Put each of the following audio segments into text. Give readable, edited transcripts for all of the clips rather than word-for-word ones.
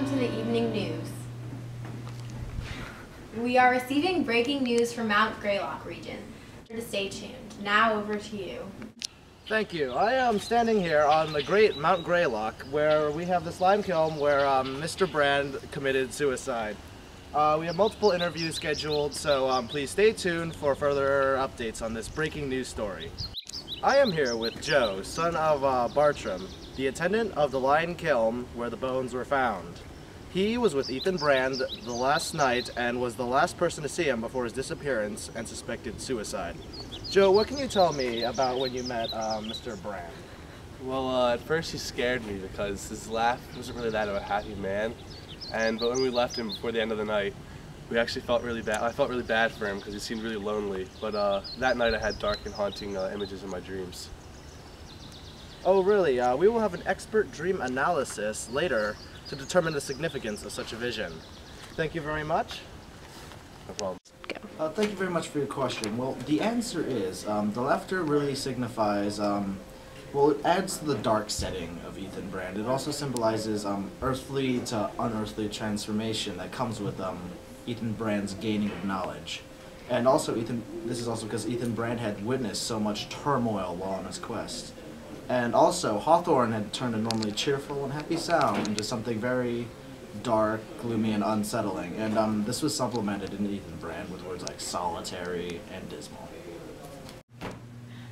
welcome to the evening news. We are receiving breaking news from Mount Greylock region. To stay tuned. Now over to you. Thank you. I am standing here on the great Mount Greylock, where we have this lime kiln where Mr. Brand committed suicide. We have multiple interviews scheduled, so please stay tuned for further updates on this breaking news story. I am here with Joe, son of Bartram, the attendant of the lime kiln where the bones were found. He was with Ethan Brand the last night and was the last person to see him before his disappearance and suspected suicide. Joe, what can you tell me about when you met Mr. Brand? Well, at first he scared me because his laugh wasn't really that of a happy man. But when we left him before the end of the night, we actually felt really bad. I felt really bad for him because he seemed really lonely. But that night I had dark and haunting images in my dreams. Oh, really? We will have an expert dream analysis later to determine the significance of such a vision. Thank you very much. No problem. Thank you very much for your question. Well, the answer is, the laughter really signifies, well, it adds to the dark setting of Ethan Brand. It also symbolizes earthly to unearthly transformation that comes with Ethan Brand's gaining of knowledge. And also, this is also because Ethan Brand had witnessed so much turmoil while on his quest. And also, Hawthorne had turned a normally cheerful and happy sound into something very dark, gloomy, and unsettling. And this was supplemented in Ethan Brand with words like solitary and dismal.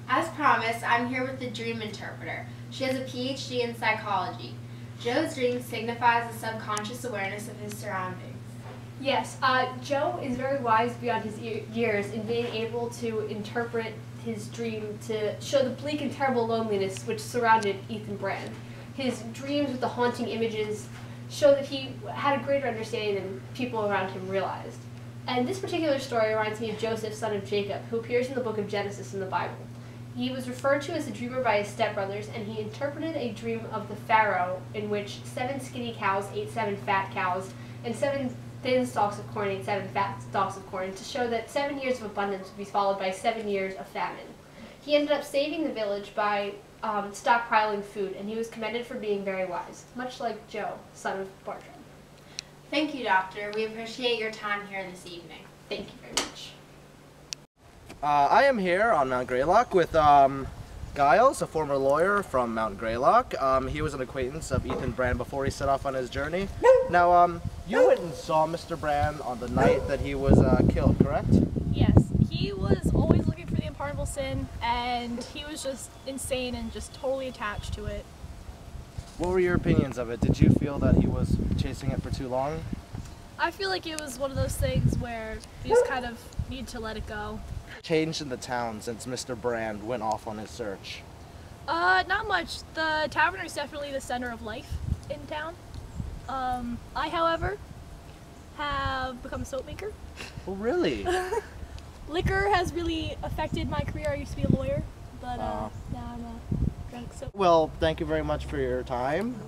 As promised, I'm here with the dream interpreter. She has a PhD in psychology. Joe's dream signifies the subconscious awareness of his surroundings. Yes, Joe is very wise beyond his years in being able to interpret his dream to show the bleak and terrible loneliness which surrounded Ethan Brand. His dreams with the haunting images show that he had a greater understanding than people around him realized. And this particular story reminds me of Joseph, son of Jacob, who appears in the book of Genesis in the Bible. He was referred to as a dreamer by his stepbrothers, and he interpreted a dream of the Pharaoh in which 7 skinny cows ate 7 fat cows, and 7 thin stalks of corn ate 7 fat stalks of corn, to show that 7 years of abundance would be followed by 7 years of famine. He ended up saving the village by stockpiling food, and he was commended for being very wise, much like Joe, son of Bartram. Thank you, Doctor. We appreciate your time here this evening. Thank you very much. I am here on Mount Greylock with Giles, a former lawyer from Mount Greylock. He was an acquaintance of Ethan Brand before he set off on his journey. Now, you went and saw Mr. Brand on the night that he was killed, correct? Yes, he was always looking for the unpardonable sin, and he was just insane and just totally attached to it. What were your opinions of it? Did you feel that he was chasing it for too long? I feel like it was one of those things where you just kind of need to let it go. Changed in the town since Mr. Brand went off on his search? Not much. The tavern is definitely the center of life in town. I, however, have become a soap maker. Oh, really? Liquor has really affected my career. I used to be a lawyer, but now I'm a drunk soap. Well, thank you very much for your time.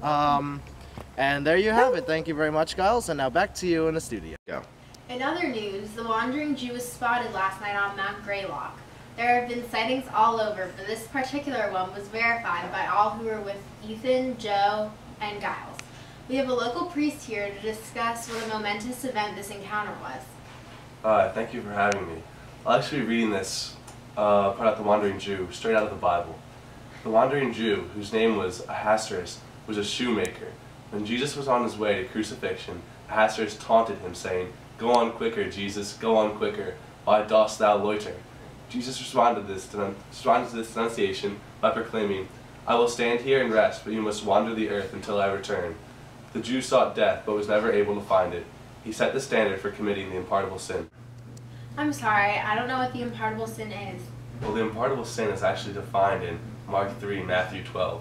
And there you have it. Thank you very much, Giles. And now back to you in the studio. Go. In other news, the wandering Jew was spotted last night on Mount Greylock. There have been sightings all over, but this particular one was verified by all who were with Ethan, Joe, and Giles. We have a local priest here to discuss what a momentous event this encounter was. Thank you for having me. I'll actually be reading this part about the Wandering Jew, straight out of the Bible. The Wandering Jew, whose name was Ahasuerus, was a shoemaker. When Jesus was on his way to crucifixion, Ahasuerus taunted him, saying, "Go on quicker, Jesus, go on quicker. Why dost thou loiter?" Jesus responded to this denunciation by proclaiming, "I will stand here and rest, but you must wander the earth until I return." The Jew sought death, but was never able to find it. He set the standard for committing the unpardonable sin. I'm sorry, I don't know what the unpardonable sin is. Well, the unpardonable sin is actually defined in Mark 3, Matthew 12,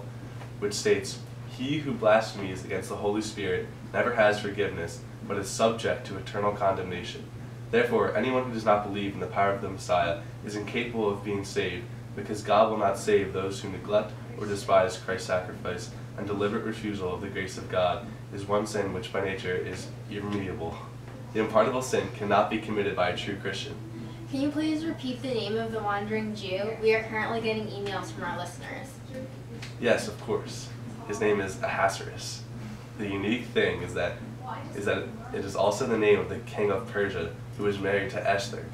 which states, "He who blasphemes against the Holy Spirit never has forgiveness, but is subject to eternal condemnation. Therefore, anyone who does not believe in the power of the Messiah is incapable of being saved, because God will not save those who neglect or despise Christ's sacrifice, and deliberate refusal of the grace of God is one sin which by nature is irremediable. The unpardonable sin cannot be committed by a true Christian." Can you please repeat the name of the wandering Jew? We are currently getting emails from our listeners. Yes, of course. His name is Ahasuerus. The unique thing is that is that it is also the name of the king of Persia who was married to Esther.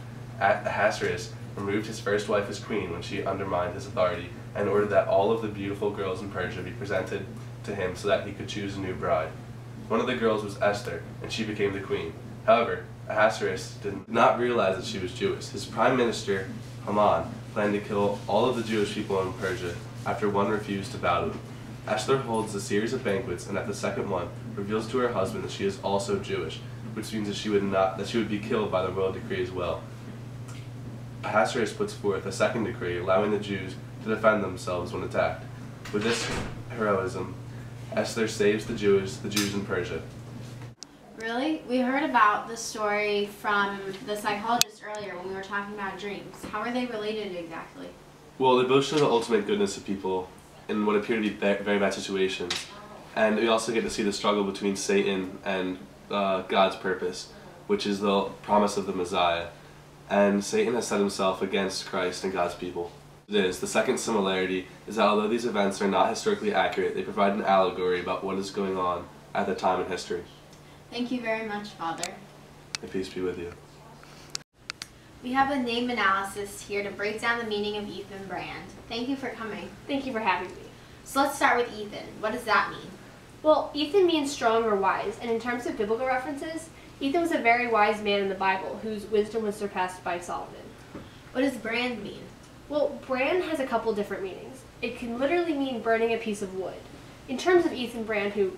Ahasuerus removed his first wife as queen when she undermined his authority and ordered that all of the beautiful girls in Persia be presented to him so that he could choose a new bride. One of the girls was Esther, and she became the queen. However, Ahasuerus did not realize that she was Jewish. His prime minister, Haman, planned to kill all of the Jewish people in Persia after one refused to bow to him. Esther holds a series of banquets, and at the second one, reveals to her husband that she is also Jewish, which means that she would be killed by the royal decree as well. Ahasuerus puts forth a second decree allowing the Jews to defend themselves when attacked. With this heroism, Esther saves the Jews in Persia. Really? We heard about this story from the psychologist earlier when we were talking about dreams. How are they related exactly? Well, they both show the ultimate goodness of people in what appear to be very bad situations. And we also get to see the struggle between Satan and God's purpose, which is the promise of the Messiah. And Satan has set himself against Christ and God's people. The second similarity is that although these events are not historically accurate, they provide an allegory about what is going on at the time in history. Thank you very much, Father. May peace be with you. We have a name analysis here to break down the meaning of Ethan Brand. Thank you for coming. Thank you for having me. So let's start with Ethan. What does that mean? Well, Ethan means strong or wise, and in terms of biblical references, Ethan was a very wise man in the Bible whose wisdom was surpassed by Solomon. What does brand mean? Well, brand has a couple different meanings. It can literally mean burning a piece of wood. In terms of Ethan Brand, who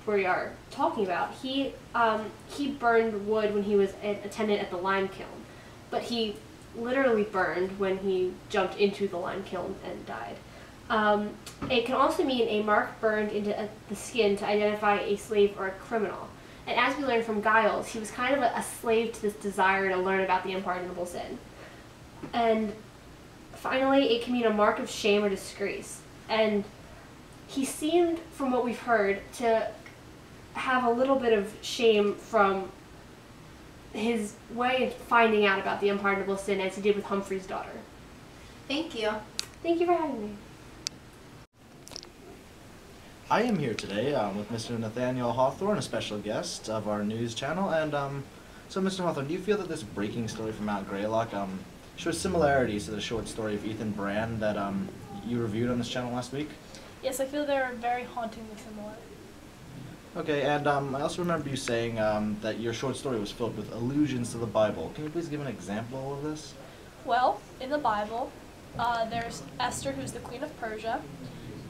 we are talking about, he burned wood when he was an attendant at the lime kiln, but he literally burned when he jumped into the lime kiln and died. It can also mean a mark burned into the skin to identify a slave or a criminal. And as we learned from Giles, he was kind of a slave to this desire to learn about the unpardonable sin. And finally, it can mean a mark of shame or disgrace. And he seemed, from what we've heard, to have a little bit of shame from his way of finding out about the unpardonable sin, as he did with Humphrey's daughter. Thank you. Thank you for having me. I am here today with Mr. Nathaniel Hawthorne, a special guest of our news channel. And so, Mr. Hawthorne, do you feel that this breaking story from Mount Greylock shows similarities to the short story of Ethan Brand that you reviewed on this channel last week? Yes, I feel they're very hauntingly similar. Okay, and I also remember you saying that your short story was filled with allusions to the Bible. Can you please give an example of this? Well, in the Bible, there's Esther, who's the queen of Persia,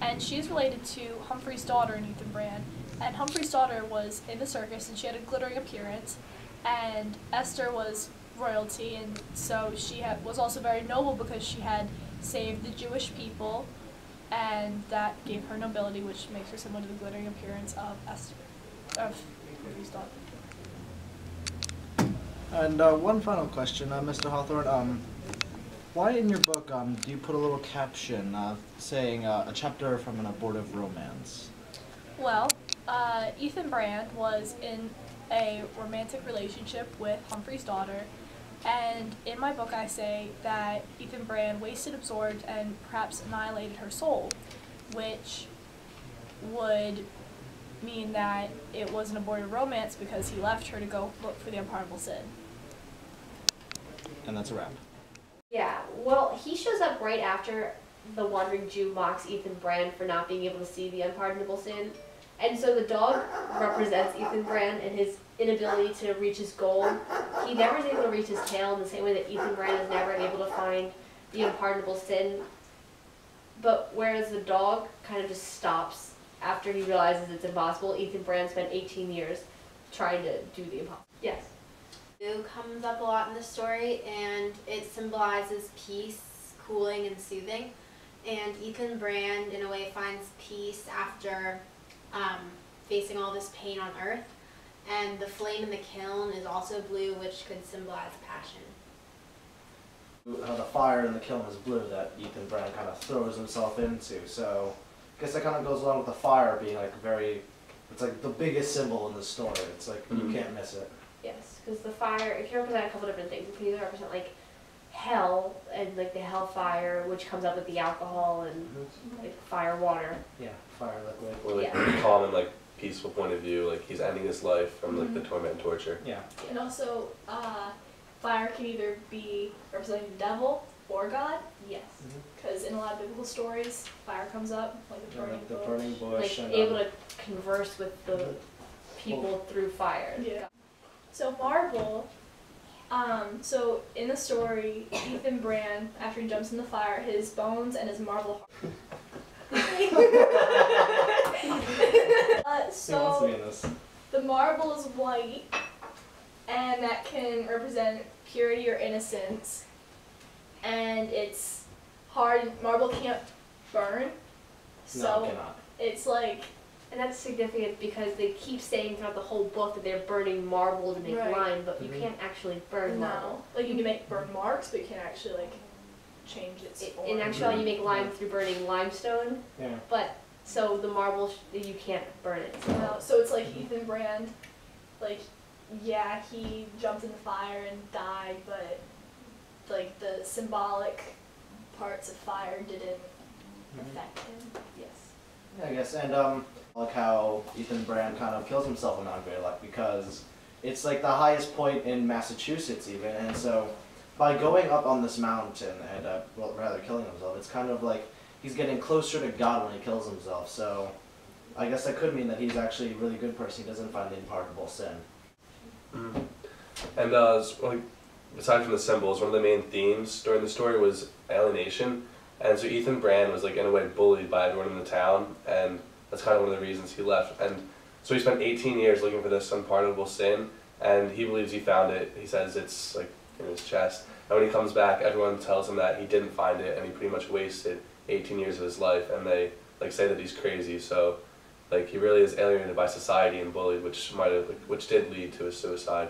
and she's related to Humphrey's daughter in Ethan Brand. And Humphrey's daughter was in the circus, and she had a glittering appearance, and Esther was royalty, and so she was also very noble because she had saved the Jewish people, and that gave her nobility, which makes her similar to the glittering appearance of Esther, of Humphrey's daughter. And one final question, Mr. Hawthorne. Why in your book do you put a little caption saying a chapter from an abortive romance? Well, Ethan Brand was in a romantic relationship with Humphrey's daughter, and in my book I say that Ethan Brand wasted, absorbed, and perhaps annihilated her soul, which would mean that it was an abortive romance because he left her to go look for the unpardonable sin. And that's a wrap. Yeah, well, he shows up right after the Wandering Jew mocks Ethan Brand for not being able to see the unpardonable sin. And so the dog represents Ethan Brand and his inability to reach his goal. He never is able to reach his tail in the same way that Ethan Brand is never able to find the unpardonable sin. But whereas the dog kind of just stops after he realizes it's impossible, Ethan Brand spent 18 years trying to do the impossible. Yes. Blue comes up a lot in the story, and it symbolizes peace, cooling, and soothing. And Ethan Brand, in a way, finds peace after facing all this pain on Earth. And the flame in the kiln is also blue, which could symbolize passion. The fire in the kiln is blue that Ethan Brand kind of throws himself into. So I guess that kind of goes along with the fire being like it's like the biggest symbol in the story. It's like you can't miss it. Yes, because the fire, it can represent a couple different things. It can either represent like hell and like the hellfire, which comes up with the alcohol and like fire water. Yeah, fire liquid. Or like Yeah. common like peaceful point of view, like he's ending his life from like the torment and torture. Yeah. And also, fire can either be representing the devil or God. Yes. Because in a lot of biblical stories, fire comes up, like the burning bush. Like and, able to converse with the people through fire. Yeah. So marble. So in the story, Ethan Brand, after he jumps in the fire, his bones and his marble. So the marble is white, and that can represent purity or innocence. And it's hard. Marble can't burn, so No, it cannot. it's like. And that's significant because they keep saying throughout the whole book that they're burning marble to make Right. lime, but you can't actually burn marble. Like you can burn marks, but you can't actually like change its form. In actuality, you make lime through burning limestone, Yeah. but so the marble, you can't burn it. So it's like Ethan Brand, like, yeah, he jumped in the fire and died, but like the symbolic parts of fire didn't affect him. Yes. Yeah, I guess, and like how Ethan Brand kind of kills himself on Mount Greylock because it's like the highest point in Massachusetts even, and so by going up on this mountain and well, rather killing himself, it's kind of like he's getting closer to God when he kills himself. So I guess that could mean that he's actually a really good person. He doesn't find the unpardonable sin. And like, aside from the symbols, one of the main themes during the story was alienation. And so Ethan Brand was like in a way bullied by everyone in the town, and that's kind of one of the reasons he left. And so he spent 18 years looking for this unpardonable sin, and he believes he found it. He says it's like in his chest. And when he comes back, everyone tells him that he didn't find it, and he pretty much wasted 18 years of his life, and they like say that he's crazy. So like he really is alienated by society and bullied, which which did lead to his suicide.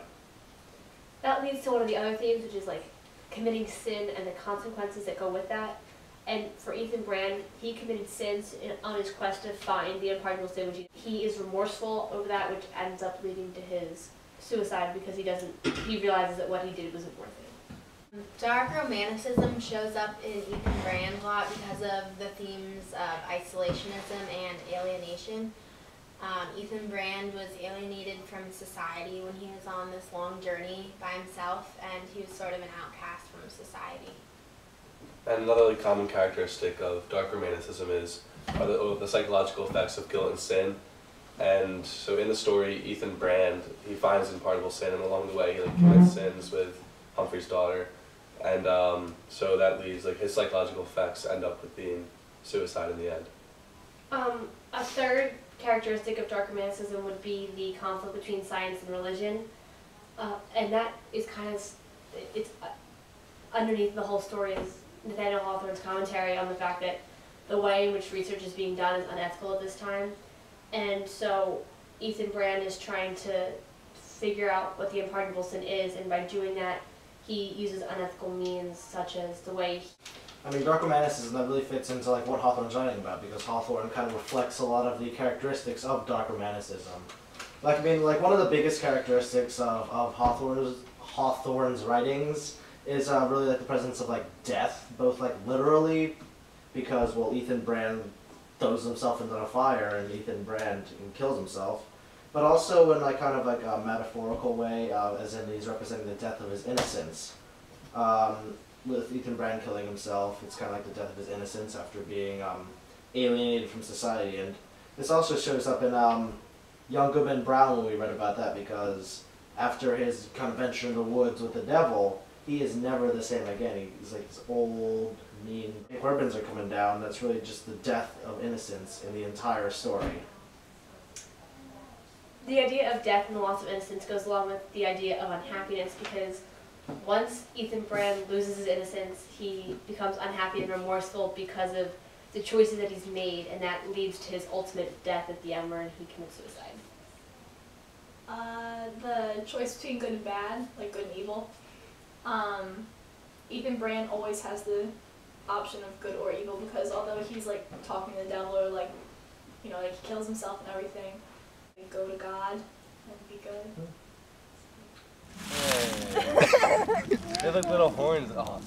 That leads to one of the other themes, which is like committing sin and the consequences that go with that. And for Ethan Brand, he committed sins on his quest to find the unpardonable sin, which he is remorseful over that, which ends up leading to his suicide because he realizes that what he did wasn't worth it. Dark romanticism shows up in Ethan Brand a lot because of the themes of isolationism and alienation. Ethan Brand was alienated from society when he was on this long journey by himself, and he was sort of an outcast from society. And another like, common characteristic of dark romanticism is the psychological effects of guilt and sin. And so in the story, Ethan Brand, he finds unpardonable sin, and along the way he like commits sins with Humphrey's daughter. And so that leads, like his psychological effects end up with being suicide in the end. A third characteristic of dark romanticism would be the conflict between science and religion. And that is kind of, it's underneath the whole story is Masi Hawthorne's commentary on the fact that the way in which research is being done is unethical at this time. And so Ethan Brand is trying to figure out what the unpardonable sin is, and by doing that, he uses unethical means such as the way I mean, dark romanticism, that really fits into like what Hawthorne's writing about, because Hawthorne kind of reflects a lot of the characteristics of dark romanticism. Like, I mean, like one of the biggest characteristics of Hawthorne's writings is really like the presence of like death, both like literally, because well, Ethan Brand throws himself into the fire and Ethan Brand kills himself, but also in like kind of like a metaphorical way, as in he's representing the death of his innocence. With Ethan Brand killing himself, it's kind of like the death of his innocence after being alienated from society. And this also shows up in Young Goodman Brown when we read about that, because after his kind of venture in the woods with the devil, he is never the same again. He's like this old, mean... Corbins are coming down. That's really just the death of innocence in the entire story. the idea of death and the loss of innocence goes along with the idea of unhappiness, because once Ethan Brand loses his innocence, he becomes unhappy and remorseful because of the choices that he's made, and that leads to his ultimate death at the end where he commits suicide. The choice between good and bad, like good and evil. Ethan Brand always has the option of good or evil, because although he's like talking to the devil, or like, you know, like he kills himself and everything, they go to God and be good. They have like little horns. Oh,